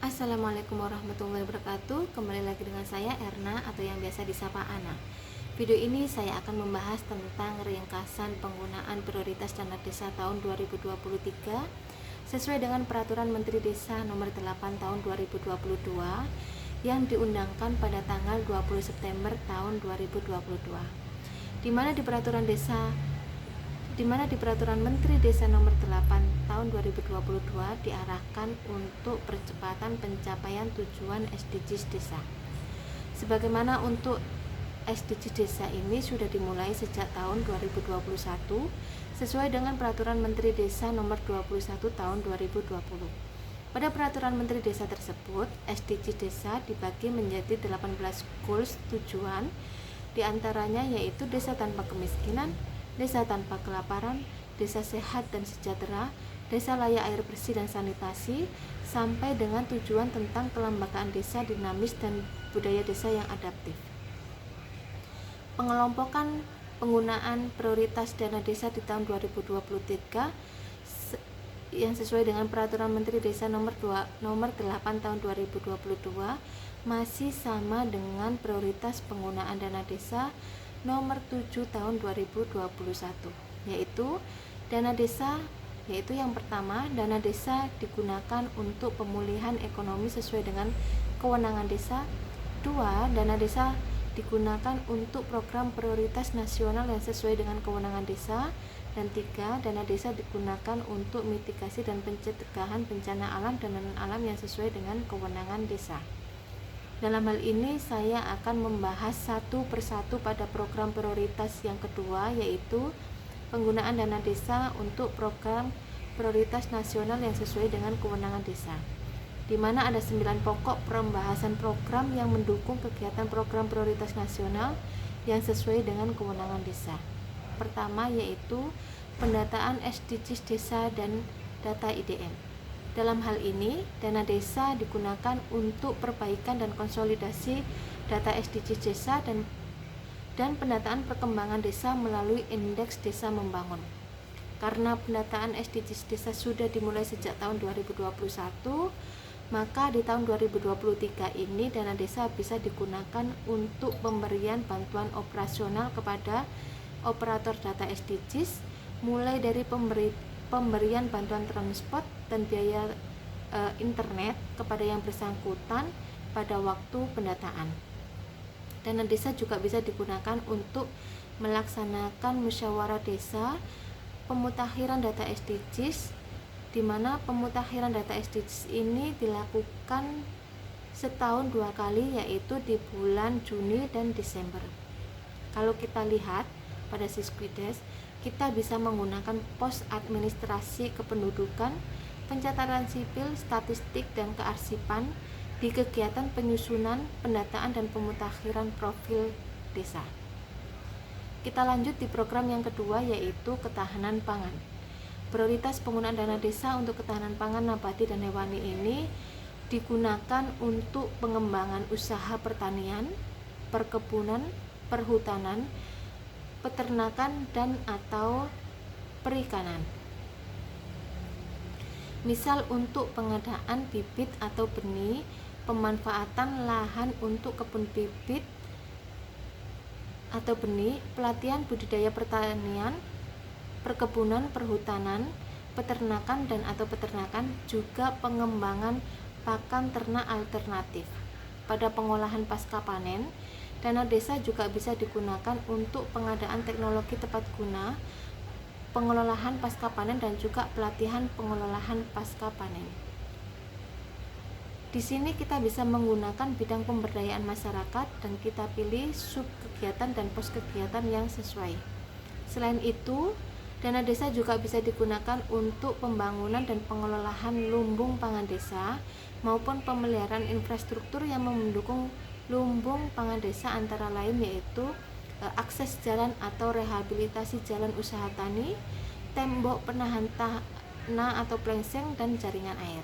Assalamualaikum warahmatullahi wabarakatuh. Kembali lagi dengan saya Erna atau yang biasa disapa Ana. Video ini saya akan membahas tentang ringkasan penggunaan prioritas dana desa tahun 2023 sesuai dengan Peraturan Menteri Desa Nomor 8 Tahun 2022 yang diundangkan pada tanggal 20 September tahun 2022. Di mana di Peraturan Menteri Desa Nomor 8 Tahun 2022 diarahkan untuk percepatan pencapaian tujuan SDGs Desa. Sebagaimana untuk SDGs Desa ini sudah dimulai sejak tahun 2021 sesuai dengan Peraturan Menteri Desa Nomor 21 Tahun 2020. Pada Peraturan Menteri Desa tersebut, SDGs Desa dibagi menjadi 18 goals tujuan, diantaranya yaitu desa tanpa kemiskinan, desa tanpa kelaparan, desa sehat dan sejahtera, desa layak air bersih dan sanitasi, sampai dengan tujuan tentang kelembagaan desa dinamis dan budaya desa yang adaptif. Pengelompokan penggunaan prioritas dana desa di tahun 2023 yang sesuai dengan Peraturan Menteri Desa Nomor 8 Tahun 2022 masih sama dengan prioritas penggunaan dana desa Nomor 7 Tahun 2021, yaitu yang pertama, dana desa digunakan untuk pemulihan ekonomi sesuai dengan kewenangan desa. 2. Dana desa digunakan untuk program prioritas nasional yang sesuai dengan kewenangan desa. Dan 3. Dana desa digunakan untuk mitigasi dan pencegahan bencana alam dan non-alam yang sesuai dengan kewenangan desa. Dalam hal ini saya akan membahas satu persatu pada program prioritas yang kedua, yaitu penggunaan dana desa untuk program prioritas nasional yang sesuai dengan kewenangan desa, di mana ada 9 pokok pembahasan program yang mendukung kegiatan program prioritas nasional yang sesuai dengan kewenangan desa. Pertama yaitu pendataan SDGs desa dan data IDM. Dalam hal ini, dana desa digunakan untuk perbaikan dan konsolidasi data SDGs desa dan pendataan perkembangan desa melalui indeks desa membangun. Karena pendataan SDGs desa sudah dimulai sejak tahun 2021, maka di tahun 2023 ini dana desa bisa digunakan untuk pemberian bantuan operasional kepada operator data SDGs, mulai dari pemberian bantuan transport dan biaya internet kepada yang bersangkutan pada waktu pendataan. Dana desa juga bisa digunakan untuk melaksanakan musyawarah desa, pemutakhiran data SDGs, di mana pemutakhiran data SDGs ini dilakukan setahun 2 kali, yaitu di bulan Juni dan Desember. Kalau kita lihat pada Siskuides, kita bisa menggunakan pos administrasi kependudukan, pencatatan sipil, statistik, dan kearsipan di kegiatan penyusunan, pendataan, dan pemutakhiran profil desa. Kita lanjut di program yang kedua, yaitu ketahanan pangan. Prioritas penggunaan dana desa untuk ketahanan pangan nabati dan hewani ini digunakan untuk pengembangan usaha pertanian, perkebunan, perhutanan, peternakan, dan atau perikanan. Misal untuk pengadaan bibit atau benih, pemanfaatan lahan untuk kebun bibit atau benih, pelatihan budidaya pertanian, perkebunan, perhutanan, peternakan dan atau peternakan, juga pengembangan pakan ternak alternatif. Pada pengolahan pasca panen, dana desa juga bisa digunakan untuk pengadaan teknologi tepat guna, pengelolaan pasca panen, dan juga pelatihan pengelolaan pasca panen. Di sini kita bisa menggunakan bidang pemberdayaan masyarakat dan kita pilih sub kegiatan dan pos kegiatan yang sesuai. Selain itu, dana desa juga bisa digunakan untuk pembangunan dan pengelolaan lumbung pangan desa maupun pemeliharaan infrastruktur yang mendukung lumbung pangan desa, antara lain yaitu akses jalan atau rehabilitasi jalan usaha tani, tembok penahan tanah atau plengseng, dan jaringan air.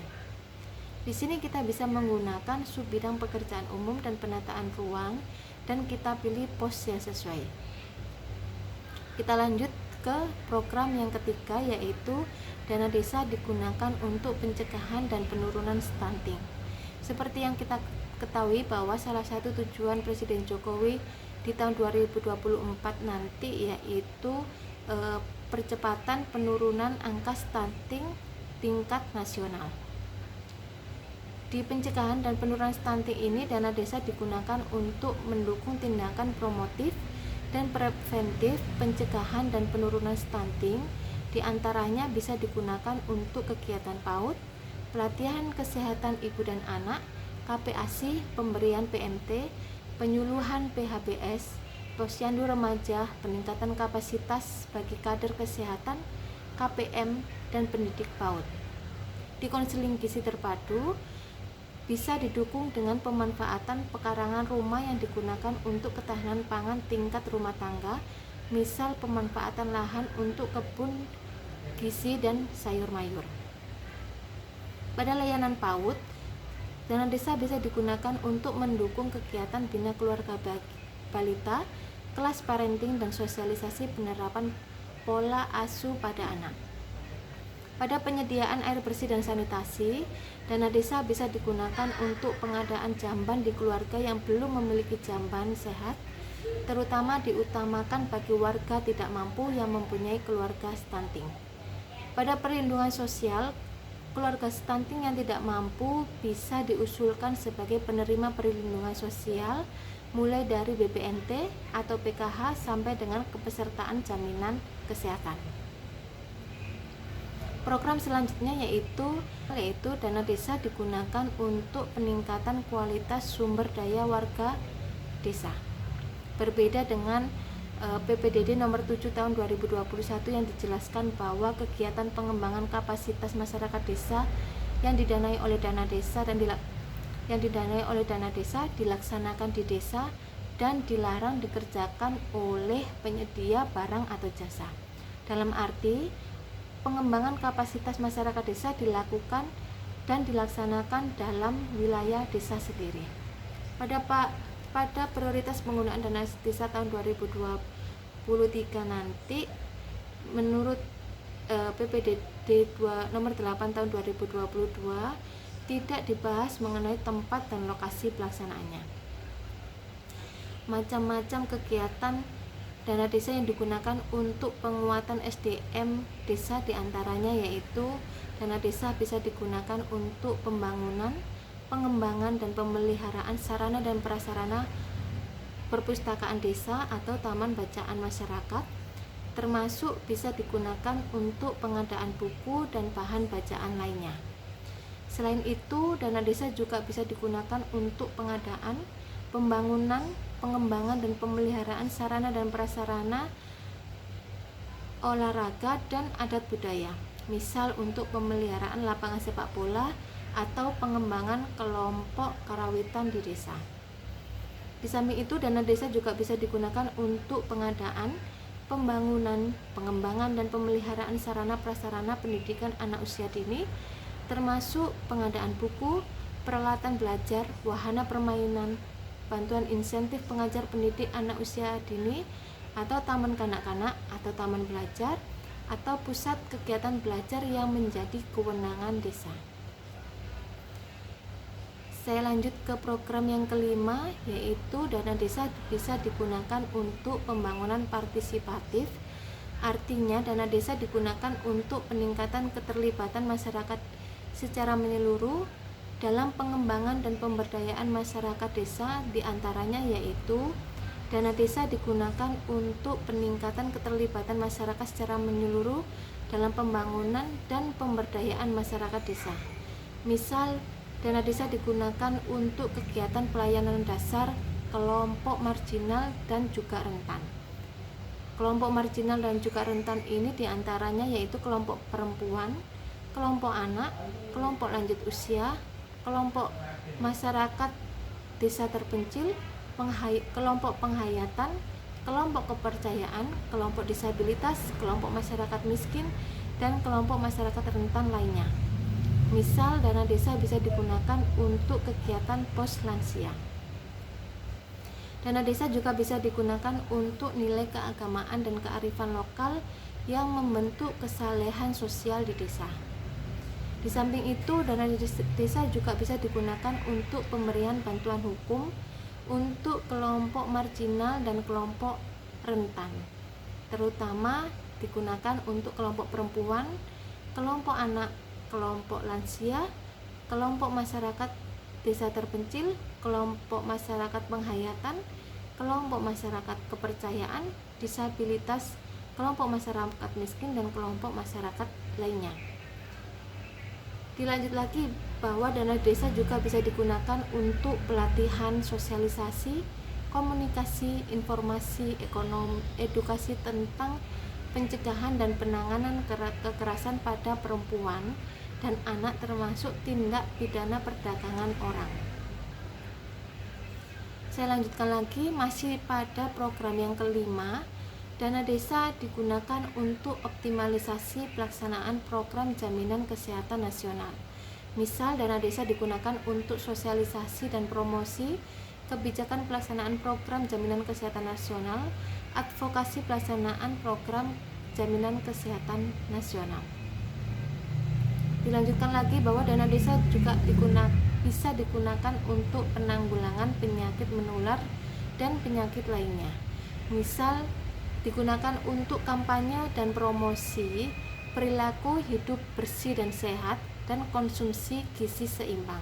Di sini kita bisa menggunakan sub bidang pekerjaan umum dan penataan ruang dan kita pilih pos yang sesuai. Kita lanjut ke program yang ketiga, yaitu dana desa digunakan untuk pencegahan dan penurunan stunting. Seperti yang kita ketahui bahwa salah satu tujuan Presiden Jokowi di tahun 2024 nanti yaitu percepatan penurunan angka stunting tingkat nasional. Di pencegahan dan penurunan stunting ini, dana desa digunakan untuk mendukung tindakan promotif dan preventif pencegahan dan penurunan stunting. Di antaranya bisa digunakan untuk kegiatan PAUD, pelatihan kesehatan ibu dan anak, KPASI, pemberian PMT, penyuluhan PHBS, posyandu remaja, peningkatan kapasitas bagi kader kesehatan, KPM, dan pendidik PAUD. Di konseling gizi terpadu bisa didukung dengan pemanfaatan pekarangan rumah yang digunakan untuk ketahanan pangan tingkat rumah tangga, misal pemanfaatan lahan untuk kebun gizi dan sayur mayur. Pada layanan PAUD, dana desa bisa digunakan untuk mendukung kegiatan bina keluarga balita, kelas parenting, dan sosialisasi penerapan pola asuh pada anak. Pada penyediaan air bersih dan sanitasi, dana desa bisa digunakan untuk pengadaan jamban di keluarga yang belum memiliki jamban sehat, terutama diutamakan bagi warga tidak mampu yang mempunyai keluarga stunting. Pada perlindungan sosial, keluarga stunting yang tidak mampu bisa diusulkan sebagai penerima perlindungan sosial mulai dari BPNT atau PKH sampai dengan kepesertaan jaminan kesehatan. Program selanjutnya yaitu dana desa digunakan untuk peningkatan kualitas sumber daya warga desa. Berbeda dengan PPDD nomor 7 tahun 2021 yang dijelaskan bahwa kegiatan pengembangan kapasitas masyarakat desa yang didanai oleh dana desa dilaksanakan di desa dan dilarang dikerjakan oleh penyedia barang atau jasa. Dalam arti, pengembangan kapasitas masyarakat desa dilakukan dan dilaksanakan dalam wilayah desa sendiri. Pada prioritas penggunaan dana desa tahun 2023 nanti, menurut PPDD nomor 8 tahun 2022 tidak dibahas mengenai tempat dan lokasi pelaksanaannya. Macam-macam kegiatan dana desa yang digunakan untuk penguatan SDM desa diantaranya yaitu dana desa bisa digunakan untuk pembangunan, pengembangan, dan pemeliharaan sarana dan prasarana perpustakaan desa atau taman bacaan masyarakat, termasuk bisa digunakan untuk pengadaan buku dan bahan bacaan lainnya. Selain itu, dana desa juga bisa digunakan untuk pengadaan, pembangunan, pengembangan, dan pemeliharaan sarana dan prasarana olahraga dan adat budaya, misal untuk pemeliharaan lapangan sepak bola atau pengembangan kelompok karawitan di desa. Di samping itu, dana desa juga bisa digunakan untuk pengadaan, pembangunan, pengembangan, dan pemeliharaan sarana prasarana pendidikan anak usia dini, termasuk pengadaan buku, peralatan belajar, wahana permainan, bantuan insentif pengajar pendidik anak usia dini, atau taman kanak-kanak atau taman belajar, atau pusat kegiatan belajar yang menjadi kewenangan desa. Saya lanjut ke program yang kelima, yaitu dana desa bisa digunakan untuk pembangunan partisipatif. Artinya, dana desa digunakan untuk peningkatan keterlibatan masyarakat secara menyeluruh dalam pengembangan dan pemberdayaan masyarakat desa, diantaranya yaitu dana desa digunakan untuk peningkatan keterlibatan masyarakat secara menyeluruh dalam pembangunan dan pemberdayaan masyarakat desa. Misal, dana desa digunakan untuk kegiatan pelayanan dasar kelompok marginal dan juga rentan. Kelompok marginal dan juga rentan ini diantaranya yaitu kelompok perempuan, kelompok anak, kelompok lanjut usia, kelompok masyarakat desa terpencil, kelompok penghayatan, kelompok kepercayaan, kelompok disabilitas, kelompok masyarakat miskin, dan kelompok masyarakat rentan lainnya. Misal, dana desa bisa digunakan untuk kegiatan pos lansia. Dana desa juga bisa digunakan untuk nilai keagamaan dan kearifan lokal yang membentuk kesalehan sosial di desa. Di samping itu, dana desa juga bisa digunakan untuk pemberian bantuan hukum untuk kelompok marginal dan kelompok rentan, terutama digunakan untuk kelompok perempuan, kelompok anak, kelompok lansia, kelompok masyarakat desa terpencil, kelompok masyarakat penghayatan, kelompok masyarakat kepercayaan, disabilitas, kelompok masyarakat miskin, dan kelompok masyarakat lainnya. Dilanjut lagi bahwa dana desa juga bisa digunakan untuk pelatihan sosialisasi, komunikasi, informasi, ekonomi, edukasi tentang pencegahan dan penanganan kekerasan pada perempuan dan anak, termasuk tindak pidana perdagangan orang. Saya lanjutkan lagi, masih pada program yang kelima. Dana desa digunakan untuk optimalisasi pelaksanaan program jaminan kesehatan nasional. Misal, dana desa digunakan untuk sosialisasi dan promosi kebijakan pelaksanaan program jaminan kesehatan nasional, advokasi pelaksanaan program jaminan kesehatan nasional. Dilanjutkan lagi bahwa dana desa juga bisa digunakan untuk penanggulangan penyakit menular dan penyakit lainnya. Misal, digunakan untuk kampanye dan promosi perilaku hidup bersih dan sehat dan konsumsi gizi seimbang.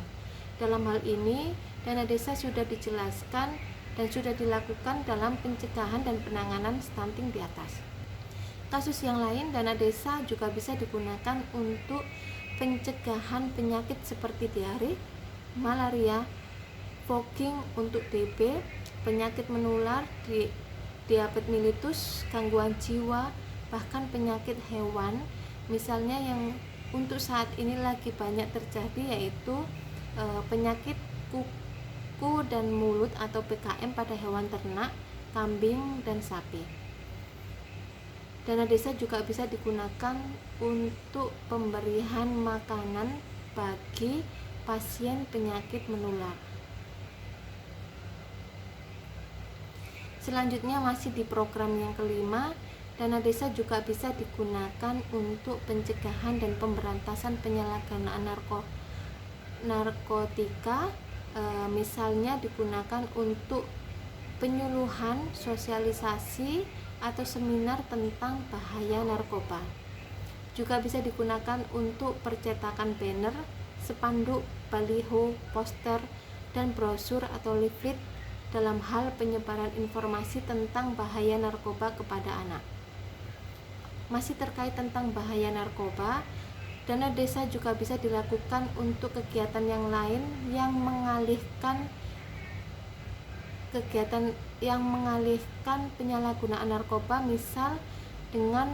Dalam hal ini, dana desa sudah dijelaskan dan sudah dilakukan dalam pencegahan dan penanganan stunting di atas. Kasus yang lain, dana desa juga bisa digunakan untuk pencegahan penyakit seperti diare, malaria, fogging untuk TB, penyakit menular, diabetes mellitus, gangguan jiwa, bahkan penyakit hewan, misalnya yang untuk saat ini lagi banyak terjadi, yaitu penyakit kuku dan mulut atau PKM pada hewan ternak, kambing dan sapi. Dana desa juga bisa digunakan untuk pemberian makanan bagi pasien penyakit menular. Selanjutnya, masih di program yang kelima, dana desa juga bisa digunakan untuk pencegahan dan pemberantasan penyalahgunaan narkotika, misalnya digunakan untuk penyuluhan, sosialisasi, atau seminar tentang bahaya narkoba. Juga bisa digunakan untuk percetakan banner, spanduk, baliho, poster, dan brosur atau leaflet dalam hal penyebaran informasi tentang bahaya narkoba kepada anak. Masih terkait tentang bahaya narkoba, dana desa juga bisa dilakukan untuk kegiatan yang lain yang mengalihkan penyalahgunaan narkoba, misal dengan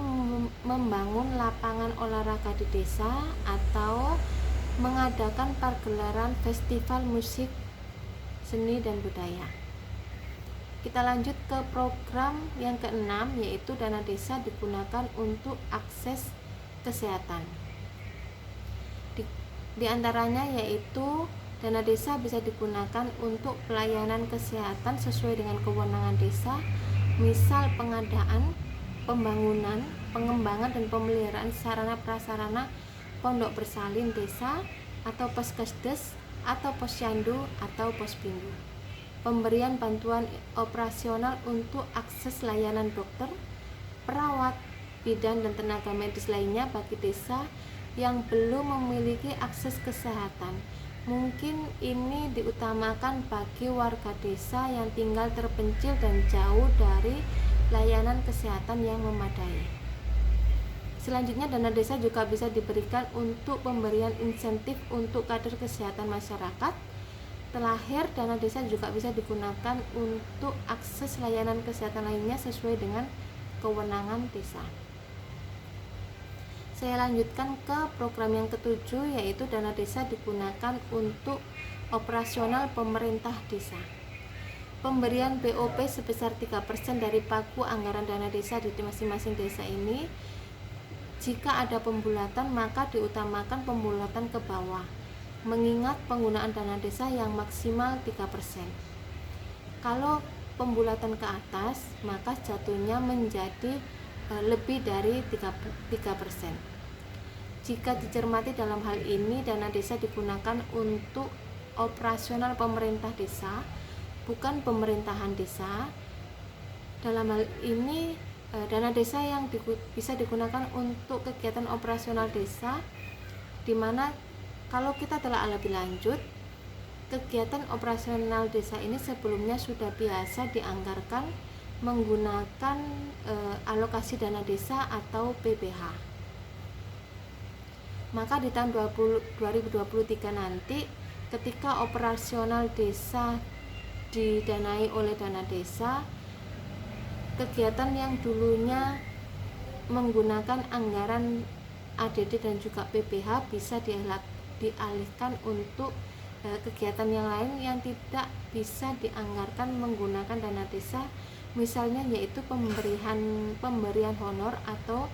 membangun lapangan olahraga di desa atau mengadakan pergelaran festival musik, seni, dan budaya. Kita lanjut ke program yang keenam, yaitu dana desa digunakan untuk akses kesehatan. Di antaranya yaitu dana desa bisa digunakan untuk pelayanan kesehatan sesuai dengan kewenangan desa, misal pengadaan, pembangunan, pengembangan, dan pemeliharaan sarana prasarana pondok bersalin desa atau poskesdes atau posyandu atau pospindu. Pemberian bantuan operasional untuk akses layanan dokter, perawat, bidan, dan tenaga medis lainnya bagi desa yang belum memiliki akses kesehatan. Mungkin ini diutamakan bagi warga desa yang tinggal terpencil dan jauh dari layanan kesehatan yang memadai. Selanjutnya, dana desa juga bisa diberikan untuk pemberian insentif untuk kader kesehatan masyarakat. Terakhir, dana desa juga bisa digunakan untuk akses layanan kesehatan lainnya sesuai dengan kewenangan desa. Saya lanjutkan ke program yang ketujuh, yaitu dana desa digunakan untuk operasional pemerintah desa. Pemberian BOP sebesar 3% dari pagu anggaran dana desa di masing-masing desa ini. Jika ada pembulatan, maka diutamakan pembulatan ke bawah, mengingat penggunaan dana desa yang maksimal 3%. Kalau pembulatan ke atas, maka jatuhnya menjadi lebih dari 3%. Jika dicermati dalam hal ini, dana desa digunakan untuk operasional pemerintah desa, bukan pemerintahan desa. Dalam hal ini, dana desa yang bisa digunakan untuk kegiatan operasional desa, di mana kalau kita telah lebih lanjut, kegiatan operasional desa ini sebelumnya sudah biasa dianggarkan menggunakan alokasi dana desa atau PPH. Maka di tahun 2023 nanti, ketika operasional desa didanai oleh dana desa, kegiatan yang dulunya menggunakan anggaran ADD dan juga PPH bisa dialihkan untuk kegiatan yang lain yang tidak bisa dianggarkan menggunakan dana desa, misalnya yaitu pemberian honor atau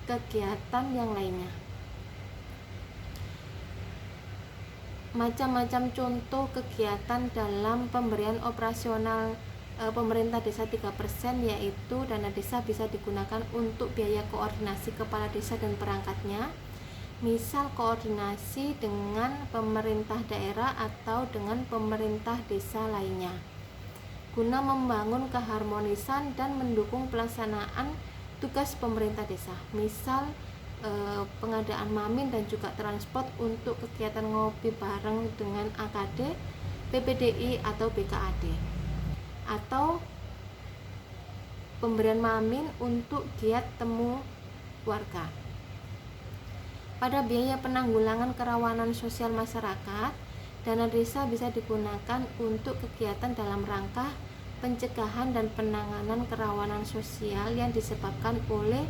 kegiatan yang lainnya. Macam-macam contoh kegiatan dalam pemberian operasional pemerintah desa 3%, yaitu dana desa bisa digunakan untuk biaya koordinasi kepala desa dan perangkatnya, misal koordinasi dengan pemerintah daerah atau dengan pemerintah desa lainnya, guna membangun keharmonisan dan mendukung pelaksanaan tugas pemerintah desa, misal pengadaan mamin dan juga transport untuk kegiatan ngopi bareng dengan AKD, PPDI atau BKAD, atau pemberian mamin untuk giat temu warga. Pada biaya penanggulangan kerawanan sosial masyarakat, dana desa bisa digunakan untuk kegiatan dalam rangka pencegahan dan penanganan kerawanan sosial yang disebabkan oleh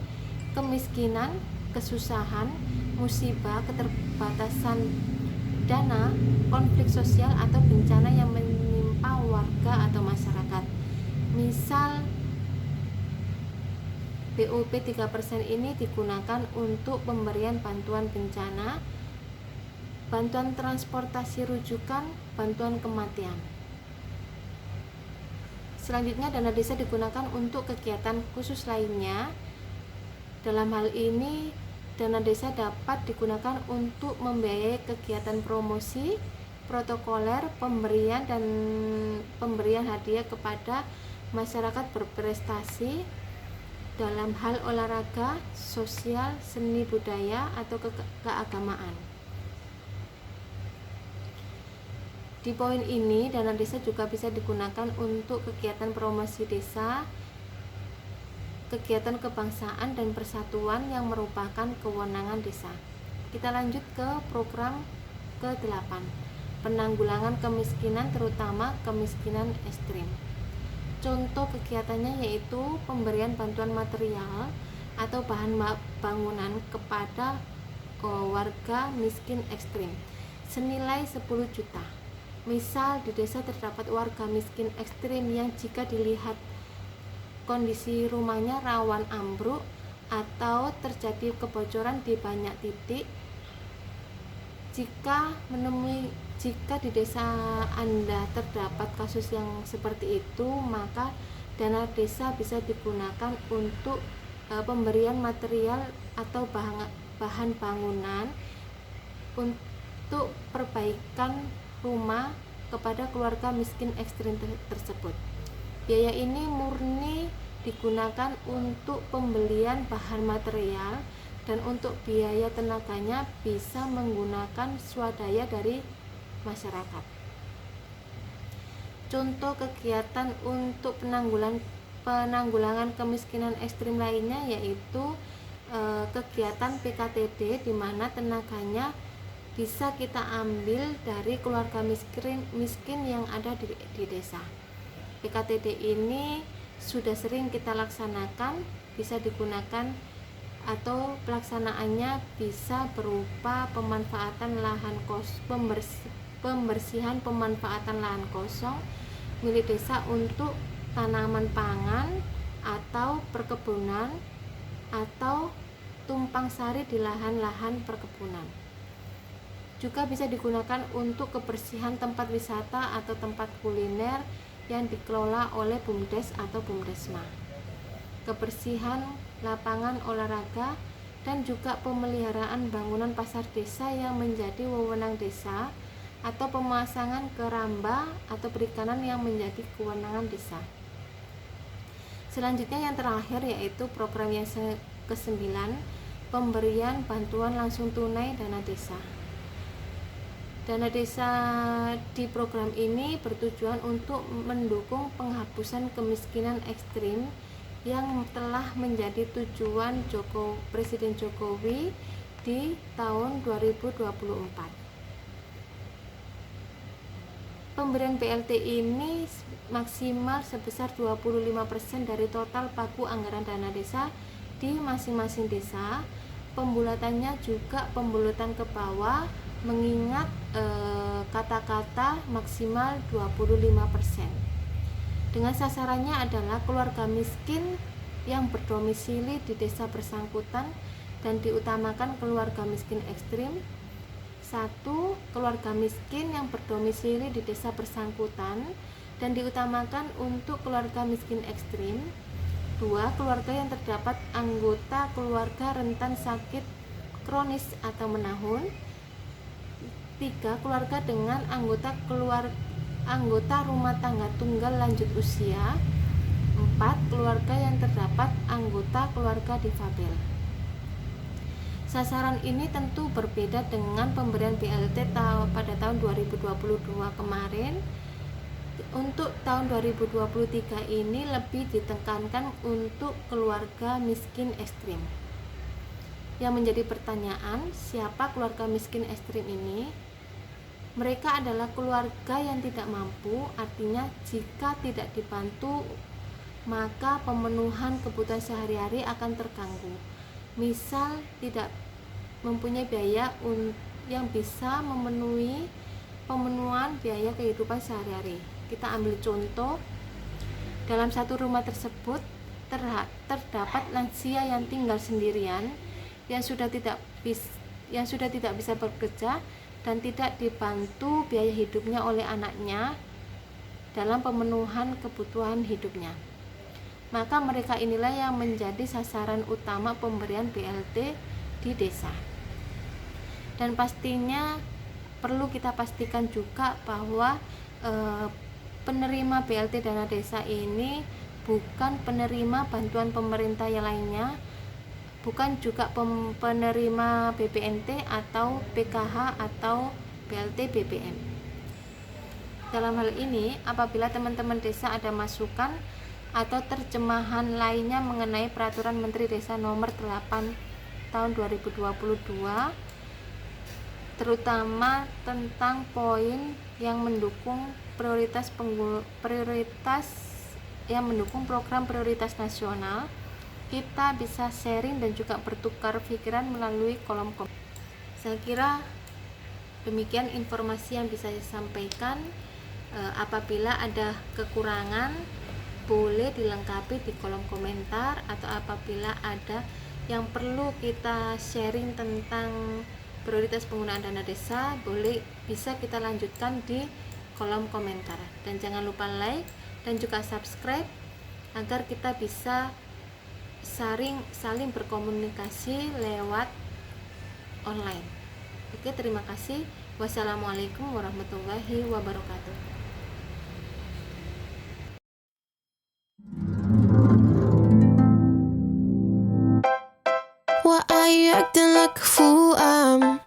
kemiskinan, kesusahan, musibah, keterbatasan dana, konflik sosial atau bencana yang menimpa warga atau masyarakat. Misal BOP 3% ini digunakan untuk pemberian bantuan bencana, bantuan transportasi rujukan, bantuan kematian. Selanjutnya, dana desa digunakan untuk kegiatan khusus lainnya. Dalam hal ini, dana desa dapat digunakan untuk membiayai kegiatan promosi, protokoler, pemberian hadiah kepada masyarakat berprestasi dalam hal olahraga, sosial, seni budaya, atau keagamaan. Di poin ini, dana desa juga bisa digunakan untuk kegiatan promosi desa, kegiatan kebangsaan dan persatuan yang merupakan kewenangan desa. Kita lanjut ke program ke-8, penanggulangan kemiskinan, terutama kemiskinan ekstrim. Contoh kegiatannya yaitu pemberian bantuan material atau bahan bangunan kepada warga miskin ekstrim senilai 10 juta. Misal di desa terdapat warga miskin ekstrim yang jika dilihat kondisi rumahnya rawan ambruk atau terjadi kebocoran di banyak titik. Jika di desa Anda terdapat kasus yang seperti itu, maka dana desa bisa digunakan untuk pemberian material atau bahan bangunan untuk perbaikan rumah kepada keluarga miskin ekstrim tersebut. Biaya ini murni digunakan untuk pembelian bahan material, dan untuk biaya tenaganya bisa menggunakan swadaya dari masyarakat. Contoh kegiatan untuk penanggulangan kemiskinan ekstrim lainnya yaitu kegiatan PKTD, di mana tenaganya bisa kita ambil dari keluarga miskin yang ada di desa. PKTD ini sudah sering kita laksanakan, bisa digunakan atau pelaksanaannya bisa berupa pemanfaatan lahan pembersihan pemanfaatan lahan kosong milik desa untuk tanaman pangan atau perkebunan, atau tumpang sari di lahan-lahan perkebunan. Juga bisa digunakan untuk kebersihan tempat wisata atau tempat kuliner yang dikelola oleh BUMDes atau BUMDesma, kebersihan lapangan olahraga, dan juga pemeliharaan bangunan pasar desa yang menjadi wewenang desa, atau pemasangan keramba atau perikanan yang menjadi kewenangan desa. Selanjutnya yang terakhir yaitu program yang ke-9, pemberian bantuan langsung tunai dana desa. Dana desa di program ini bertujuan untuk mendukung penghapusan kemiskinan ekstrim yang telah menjadi tujuan Presiden Jokowi di tahun 2024. Pemberian BLT ini maksimal sebesar 25% dari total pagu anggaran dana desa di masing-masing desa. Pembulatannya juga pembulatan ke bawah, mengingat kata-kata maksimal 25%. Dengan sasarannya adalah keluarga miskin yang berdomisili di desa bersangkutan dan diutamakan keluarga miskin ekstrim. 1. Keluarga miskin yang berdomisili di desa bersangkutan dan diutamakan untuk keluarga miskin ekstrim. 2. Keluarga yang terdapat anggota keluarga rentan sakit kronis atau menahun. 3. Keluarga dengan anggota rumah tangga tunggal lanjut usia. 4. Keluarga yang terdapat anggota keluarga difabel. Sasaran ini tentu berbeda dengan pemberian BLT pada tahun 2022 kemarin. Untuk tahun 2023 ini lebih ditekankan untuk keluarga miskin ekstrim. Yang menjadi pertanyaan, siapa keluarga miskin ekstrim ini? Mereka adalah keluarga yang tidak mampu, artinya jika tidak dibantu maka pemenuhan kebutuhan sehari-hari akan terganggu. Misal tidak mempunyai biaya yang bisa memenuhi pemenuhan biaya kehidupan sehari-hari. Kita ambil contoh, dalam satu rumah tersebut terdapat lansia yang tinggal sendirian, yang sudah tidak bisa bekerja dan tidak dibantu biaya hidupnya oleh anaknya dalam pemenuhan kebutuhan hidupnya. Maka mereka inilah yang menjadi sasaran utama pemberian BLT di desa. Dan pastinya perlu kita pastikan juga bahwa penerima BLT dana desa ini bukan penerima bantuan pemerintah yang lainnya, bukan juga penerima BPNT atau PKH atau BLT BBM. Dalam hal ini, apabila teman-teman desa ada masukan atau terjemahan lainnya mengenai Peraturan Menteri Desa Nomor 8 Tahun 2022, terutama tentang poin yang mendukung yang mendukung program prioritas nasional, kita bisa sharing dan juga bertukar pikiran melalui kolom komentar. Saya kira demikian informasi yang bisa saya sampaikan. Apabila ada kekurangan boleh dilengkapi di kolom komentar, atau apabila ada yang perlu kita sharing tentang prioritas penggunaan dana desa, bisa kita lanjutkan di kolom komentar. Dan jangan lupa like dan juga subscribe agar kita bisa saling berkomunikasi lewat online. Oke, terima kasih. Wassalamualaikum warahmatullahi wabarakatuh. Why are you acting like a fool? I'm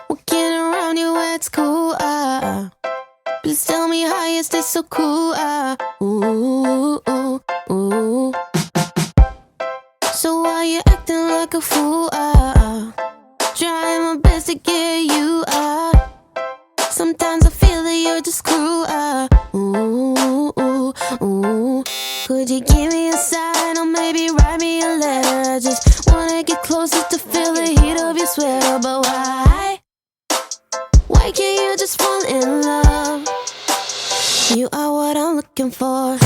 walking around you at school. Please tell me how you stay so cool. Ooh, ooh, ooh. So why you acting like a fool? Trying my best to get you. Sometimes I feel that you're just cruel. Ooh, ooh, ooh. Could you give me a sign or maybe write me a letter? I just wanna get closer to feel the heat of your sweater. But why can't you just fall in love? You are what I'm looking for.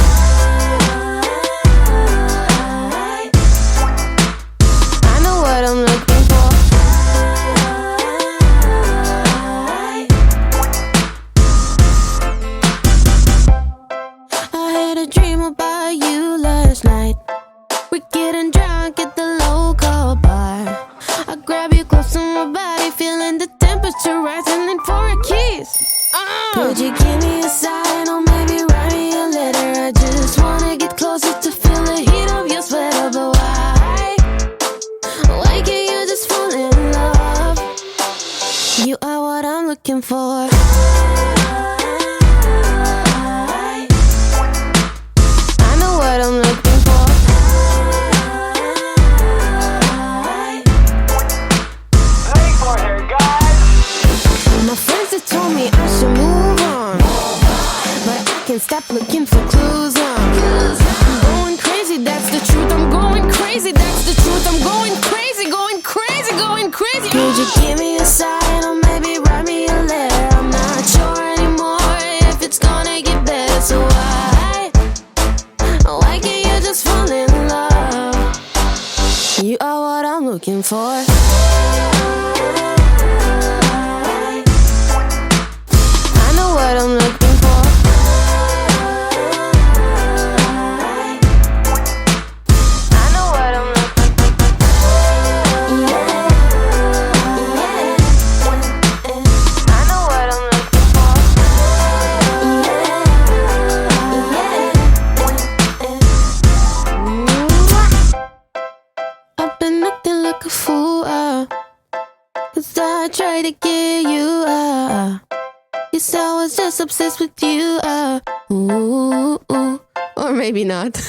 I know what I'm looking for. I had a dream about you last night. We're getting drunk at the local bar. give me a sign or maybe write me a letter? I just wanna get closer to feel the heat of your sweater. But why can't you just fall in love? You are what I'm looking for. I know what I'm looking for. My friends have told me I should move on, but I can't stop looking for clues. I'm going crazy, that's the truth. I'm going crazy, that's the truth. I'm going crazy, going crazy, going crazy. Could you give me a sign or maybe write me a letter? I'm not sure anymore if it's gonna get better. So why can't you just fall in love? You are what I'm looking for. What I'm looking for. I know what I'm looking for. I know what I'm looking for. I've been acting like a fool, 'cause I tried to get you out. Guess I was just obsessed with you, ooh, or maybe not.